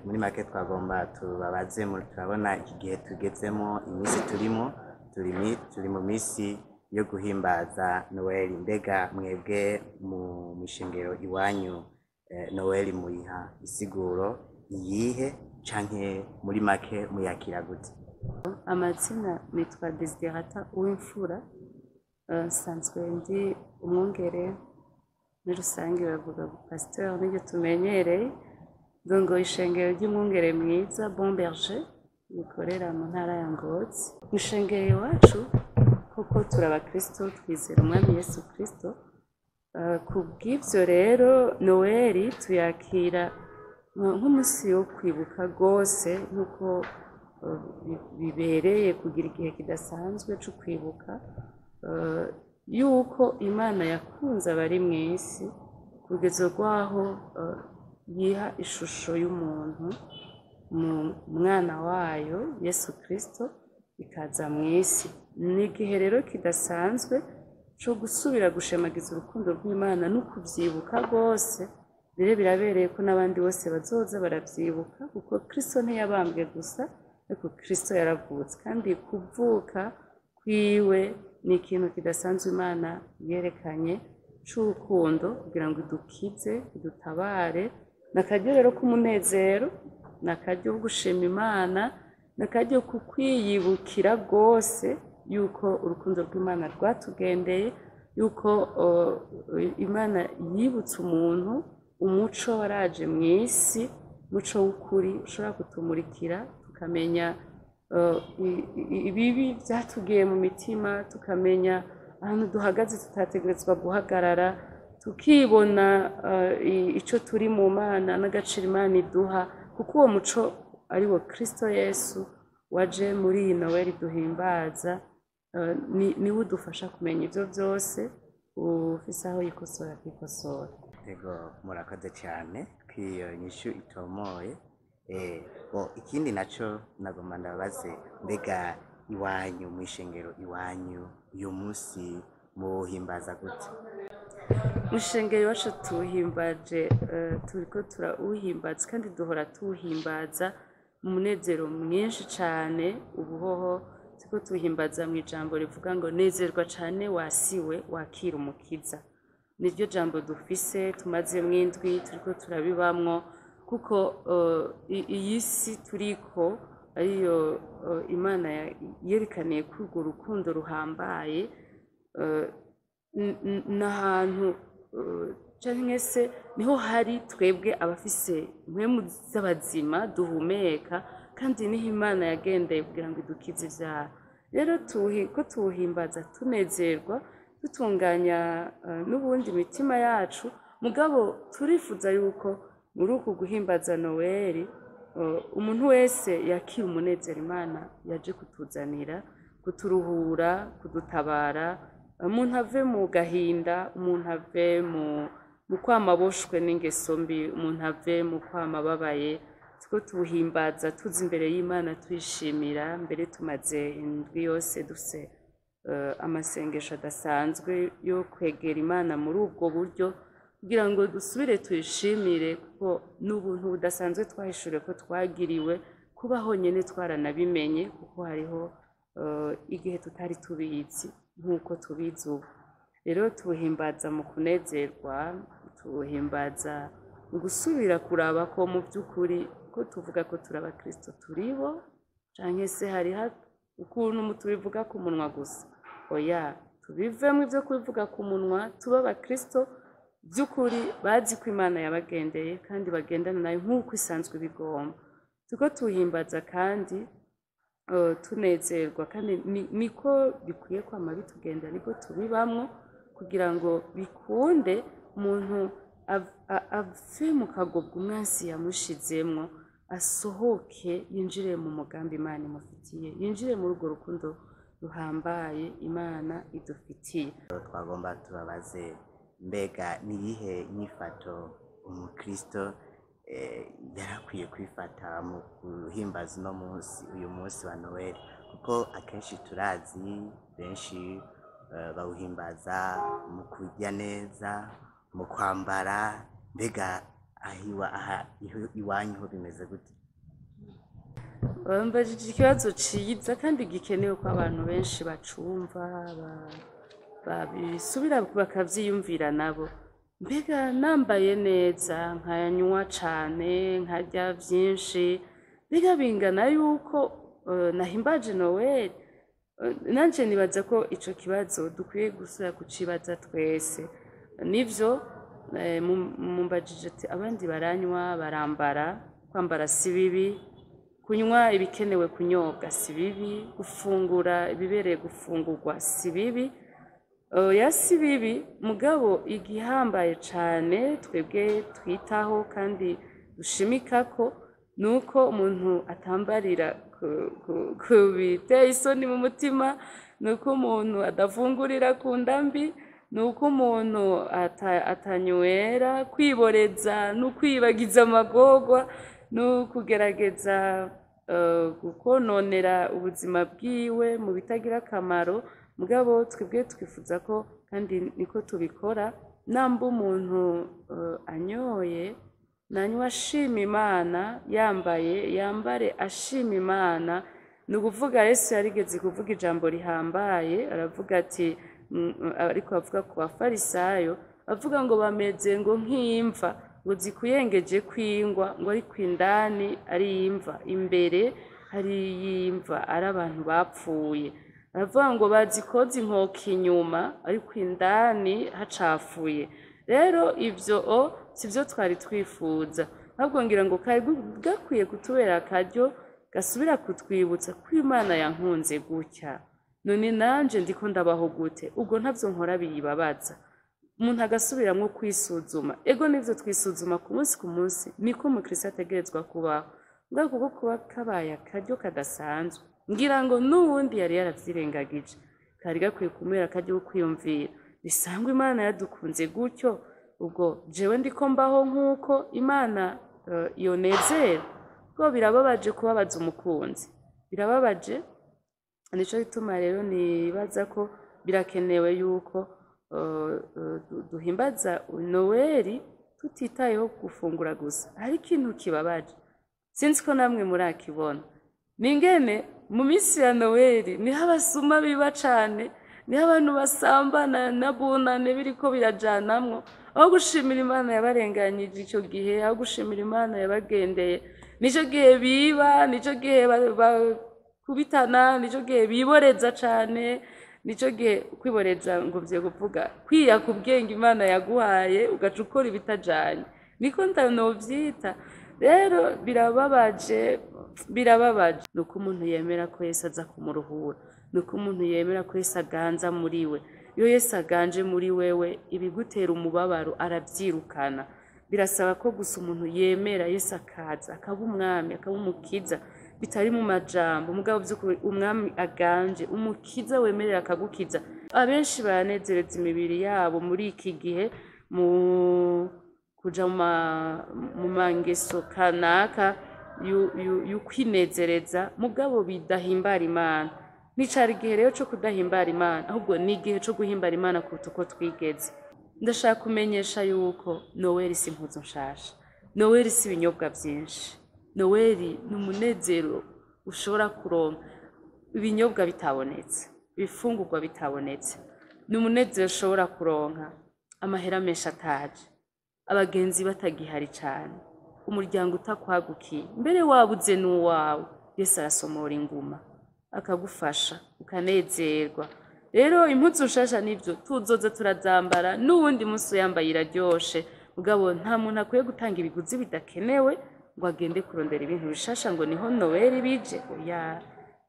muri make twagomba tubabaze turabona iki gihe tugezemo iminsi turi mu minsi yo guhimbaza Noel. Mbega mwebwe mu mishengero iwanyu Noel muyiha isiguro iyihe canke muri make muyakira gute? Amazina nitwa Desiderata Uwimfura, nsanzwe ndi umwungere muri rusange, bavuga pasteur nibyo tumenyereye. Dongo ishengero ry'umwungere mwiza Bon Berger rikorera mu ntara ya Ngozi. Ishengero iwacu kuko turabakristo, twizera umwami Yesu Kristo. Kubw'ivyo rero Noel tuyakira nk'umunsi wo kwibuka rwose, nk'uko bibereye kugira igihe kidasanzwe cyo kwibuka yuko Imana yakunze abari mu isi kugeza rwaho yiha ishusho y'umuntu mu mwana wayo Yesu Kristo ikaza mu isi. Ni igihe rero kidasanzwe cyo gusubira gushemagiza urukundo rw'Imana no kubyibuka rwose. Rero birabereye ko n'abandi bose bazoza baravyibuka, kuko Kristo ntiyabambwe gusa, ariko Kristo yaravutse, kandi kuvuka kwiwe ni ikintu kidasanzwe Imana yerekanye c'urukundo kugira ngo idukize, idutabare. Nakaryo rero k'umunezero, nakaryo ko gushima Imana, nakaryo ku kwiyibukira rwose yuko urukundo rw'Imana rwatugendeye, yuko Imana yibutse umuntu umuco waraje mu isi, umuco w'ukuri ushobora kutumurikira tukamenya ibibi byatugiye mu mitima, tukamenya ahantu duhagaze tutategerezwa guhagarara, tukibona icyo turi mu Mana n'agaciro Imana iduha, kuko uwo muco ari wo Kristo Yesu waje muri iyi Noel duhimbaza. Niwe udufasha kumenya ibyo byose, ufise aho yikosora akikosora. Ego, murakoze cyane kw'iyo nyishu itomoye. Ikindi naco nagomba ndabaze, mbega iwanyu mw'ishengero iwanyu uyu munsi muhimbaza gute? Mw'ishengero iwacu tuwuhimbaje, turiko turawuhimbaza kandi duhora tuwuhimbaza mu munezero mwinshi cane. Ubuhoho turiko tuwuhimbaza mu ijambo rivuga ngo nezerwa cane wasiwe wakira umukiza. Niryo jambo dufise tumazemwo indwi turiko turabibamwo, kuko iyi si turiko ariyo Imana yerekaniye ko urwo rukundo ruhambaye. N'ahantu canke se niho hari twebwe abafise impwemu z'abazima duhumeka, kandi niho Imana yagendeye kugira ngo idukize ivyaha. Rero ko tuwuhimbaza tunezerwa, dutunganya n'ubundi imitima yacu, mugabo turifuza yuko muri uku guhimbaza Noel umuntu wese yakira umunezero Imana yaje kutuzanira, kuturuhura, kudutabara. Umuntu ave mu gahinda, umuntu ave mu kwama aboshwe n'ingeso mbi, umuntu ave mu kwama ababaye. Two tuwuhimbaza tuzi imbere y'Imana twishimira. Mbere tumaze indwi yose dufise amasengesho adasanzwe yo kwegera Imana muri ubwo buryo, kugira ngo dusubire tuyishimire, kuko n'ubuntu budasanzwe twahishuriwe ko twagiriwe kubaho nyene twaranabimenye, kuko hariho igihe tutari tubizi nk'uko tubizi ubu. Rero tuwuhimbaza mu kunezerwa, tuwuhimbaza mu gusubira kuraba ko mu by'ukuri ko tuvuga ko turi abakristo turibo, canke se hariho ukuntu tubivuga ku munwa gusa. Oya, tubivemo ibyo kubivuga ku munwa, tuba abakristo by'ukuri bazi ko Imana yabagendeye kandi bagendana nayo nk'uko isanzwe bigomba. Tuko tuwuhimbaza kandi tunezerwa, kandi niko bikwiye kwama bitugenda, niko tubibamwo, kugira ngo bikunde umuntu ave mu kagobwa umwansi yamushizemwo, asohoke yinjire mu mugambi Imana imufitiye, yinjire muri urwo rukundo ruhambaye Imana idufitiye. Twagomba tubabaze, mbega niyihe nyifato umukristo yarakwiye kwifata mu guhimbaza uyu munsi wa Noel? Kuko akenshi turazi benshi bawuhimbaza mu kurya neza, mu kwambara. Mbega iwanyu ho bimeze gute? Bambajije ikibazo ciza kandi gikenewe ko abantu benshi bacumva babisubira bakavyiyumvira nabo. Mbega nambaye neza nkanywa cane nkarya vyinshi, mbega bingana yuko nahimbaje Noel? Nanje nibaza ko ico kibazo dukwiye gusubira kucibaza twese. Nivyo mumbajije ati abandi baranywa barambara, kwambara si bibi, kunywa ibikenewe kunyobwa si bibi, gufungura ibibereye gufungurwa si bibi, oya si bibi, mugabo igihambaye cane twebwe twitaho kandi dushimikako nuko umuntu atambarira ku biteye isoni mu mutima, nuko umuntu adafungurira ku ndambi, nuko umuntu atanywera, kwiboreza n'ukwibagiza amagorwa, n'ukugerageza gukononera ubuzima bwiwe mu bitagira akamaro. Mugabo twebwe twifuza ko kandi niko tubikora, namba umuntu anyoye nanywa ashima Imana, yambare ashima Imana. Ni ukuvuga Yesu yarigeze kuvuga ijambo rihambaye, aravuga ati ariko avuga ku bafarisayo, avuga ngo bameze ngo nk'imva ngo zikuyengeje kwingwa, ngo ariko indani ari imva, imbere hari y'imva, ari abantu bapfuye. Aravuga ngo bazikoze inkoko inyuma ariko indani hacafuye. Rero ivyo sivyo twari twifuza, ahubwo ngira ngo kari gakwiye kutubera akaryo gasubira kutwibutsa ko Imana yankunze gutya, none nanje ndiko ndabaho gute? Ubwo ntavyo nkora biyibabaza. Umuntu agasubiramwo kwisuzuma. Ego nivyo twisuzuma ku munsi niko umukristo ategerezwa kubaho. Ngaho kuko kuba kabaye akaryo kadasanzwe, ngira ngo n'uwundi yari yaravyirengagije, kari gakwiye kumera akaryo ko kwiyumvira bisangwa Imana yadukunze gutyo, ubwo jewe ndiko mbaho nk'uko Imana yonezera. Ko birababaje kubabaza umukunzi, birababaje. Nico gituma rero nibaza ko birakenewe yuko duhimbaza Noeli tutitayeho gufungura gusa. Hari ikintu kibabaje, sinzi ko namwe murakibona, ningene mu minsi ya Noeli niho abasuma biba cane, niho abantu basambana na bunane biriko birajanamwo. Aho gushimira Imana yabarenganyije ico gihe, aho gushimira Imana yabagendeye, nico gihe biba, nico gihe bakubitana, nico gihe biboreza cane, nico gihe kwiboreza ngo vye kuvuga kwiya ku bwenge Imana yaguhaye ugaca ukora ibitajanye, niko ndanovyita. Rero birababaje nuko umuntu yemera ko Yesu aza kumuruhura, nuko umuntu yemera ko Yesu aganza muri we. Iyo Yesu aganje muri wewe, ibigutera umubabaro aravyirukana. Birasaba ko gusa umuntu yemera Yesu akaza akaba umwami, akaba umukiza, bitari mu majambo, mugabo vy'ukuri umwami aganje, umukiza wemerera akagukiza. Abenshi baranezereza imibiri yabo muri iki gihe mu kuja mu mangeso kanaka y'ukwinezereza, mugabo bidahimbara Imana. Nicari igihe rero co kudahimbara Imana, ahubwo ni igihe co guhimbara Imana kuruta uko twigeze. Ndashaka kumenyesha yuko Noeli si impuzu nshasha, Noeli si ibinyobwa vyinshi, Noeli ni umunezero ushobora kuronka ibinyobwa bitabonetse, ibifungurwa bitabonetse. Ni umunezero ushobora kuronka amahera menshi ataje, abagenzi batagihari cane, umuryango utakwagukiye, mbere wabuze n'uwawe. Yesu arasomora inguma akagufasha ukanezerwa. Rero impuzu nshasha nivyo tuzoza turazambara, n'uwundi munsi yambaye iraryoshe, mugabo nta muntu akwiye gutanga ibiguzi bidakenewe ngo agende kurondera ibintu bishasha ngo niho Noeli bije. Oya,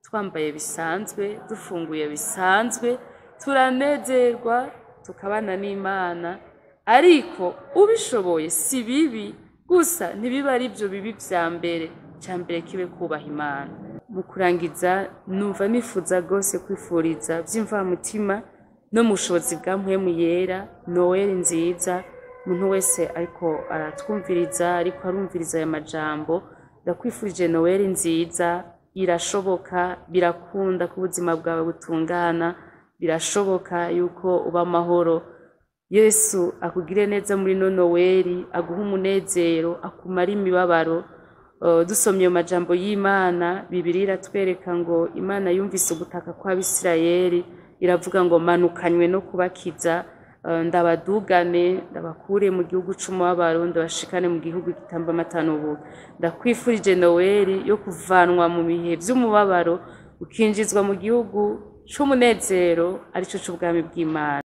twambaye bisanzwe, dufunguye bisanzwe, turanezerwa, tukabana n'Imana. Ariko ubishoboye si bibi, gusa ntibiba ari byo bibi vya mbere. Ca mbere kibe kubaha Imana. Mu kurangiza, numva nifuza gose kwifuriza vy'imvamutima no mu bushobozi bwa Mpwemu Yera Noeli nziza. Umuntu wese ariko aratwumviriza, ariko arumviriza aya majambo, ndakwifurije Noeli nziza. Irashoboka, birakunda ko ubuzima bwawe butungana, birashoboka yuko uba amahoro. Yesu akugire neza muri no Noweli, aguhe umunezero, akumare imibabaro. Dusomye mu majambo y'Imana, Bibiliya iratwereka ngo Imana yumvise ugutaka kw'Abisirayeli, iravuga ngo manukanywe no kubakiza, ndabadugane, ndabakure mu gihugu c'umubabaro, ndabashikane mu gihugu gitamba amata n'ubuki. Ndakwifurije Noweli yo kuvanwa mu bihe vy'umubabaro, ukinjizwa mu gihugu c'umunezero, arico c'ubwami bw'Imana.